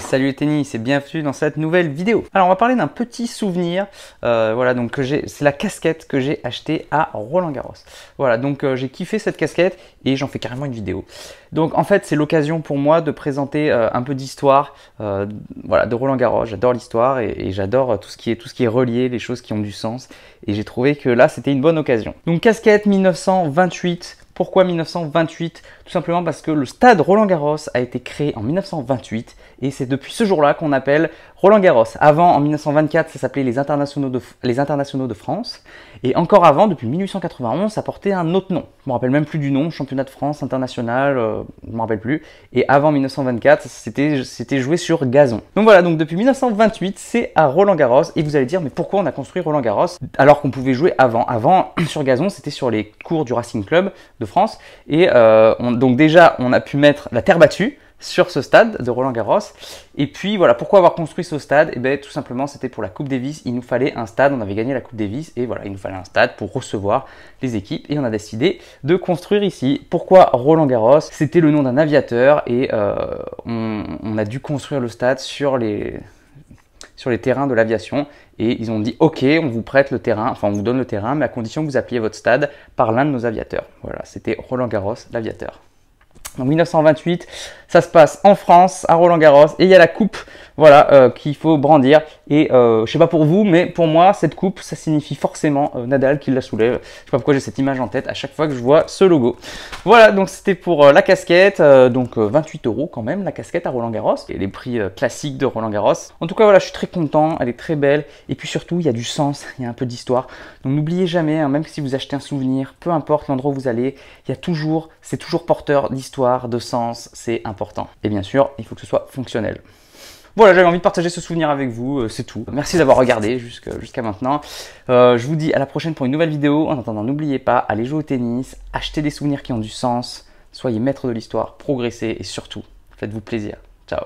salut le tennis et bienvenue dans cette nouvelle vidéo. Alors on va parler d'un petit souvenir, voilà, donc c'est la casquette que j'ai achetée à Roland Garros. Voilà, donc j'ai kiffé cette casquette et j'en fais carrément une vidéo. Donc en fait c'est l'occasion pour moi de présenter un peu d'histoire voilà, de Roland Garros. J'adore l'histoire et j'adore tout ce qui est relié, les choses qui ont du sens. Et j'ai trouvé que là c'était une bonne occasion. Donc casquette 1928. Pourquoi 1928? Tout simplement parce que le stade Roland Garros a été créé en 1928 et c'est depuis ce jour-là qu'on appelle Roland Garros. Avant, en 1924, ça s'appelait les Internationaux de France. Et encore avant, depuis 1891, ça portait un autre nom. Je me rappelle même plus du nom, Championnat de France, International, je me rappelle plus. Et avant 1924, c'était joué sur gazon. Donc voilà, donc depuis 1928, c'est à Roland Garros. Et vous allez dire, mais pourquoi on a construit Roland Garros alors qu'on pouvait jouer avant? Avant, sur gazon, c'était sur les cours du Racing Club de France. Et donc déjà, on a pu mettre la terre battue sur ce stade de Roland Garros. Et puis voilà, pourquoi avoir construit ce stade? Et bien tout simplement c'était pour la Coupe Davis, il nous fallait un stade, on avait gagné la Coupe Davis et voilà, il nous fallait un stade pour recevoir les équipes et on a décidé de construire ici. Pourquoi Roland Garros? C'était le nom d'un aviateur et on a dû construire le stade sur les terrains de l'aviation et ils ont dit ok, on vous prête le terrain, enfin on vous donne le terrain mais à condition que vous appeliez votre stade par l'un de nos aviateurs. Voilà, c'était Roland Garros, l'aviateur. En 1928, ça se passe en France, à Roland Garros, et il y a la coupe, voilà, qu'il faut brandir. Et je sais pas pour vous, mais pour moi, cette coupe, ça signifie forcément Nadal qui la soulève. Je sais pas pourquoi j'ai cette image en tête à chaque fois que je vois ce logo. Voilà, donc c'était pour la casquette, donc 28 € quand même, la casquette à Roland Garros. Et les prix classiques de Roland Garros. En tout cas, voilà, je suis très content, elle est très belle. Et puis surtout, il y a du sens, il y a un peu d'histoire. Donc n'oubliez jamais, hein, même si vous achetez un souvenir, peu importe l'endroit où vous allez, il y a toujours, c'est toujours porteur d'histoire, de sens, c'est important. Et bien sûr, il faut que ce soit fonctionnel. Voilà, j'avais envie de partager ce souvenir avec vous, c'est tout. Merci d'avoir regardé jusqu'à maintenant. Je vous dis à la prochaine pour une nouvelle vidéo. En attendant, n'oubliez pas, allez jouer au tennis, achetez des souvenirs qui ont du sens, soyez maître de l'histoire, progressez et surtout, faites-vous plaisir. Ciao.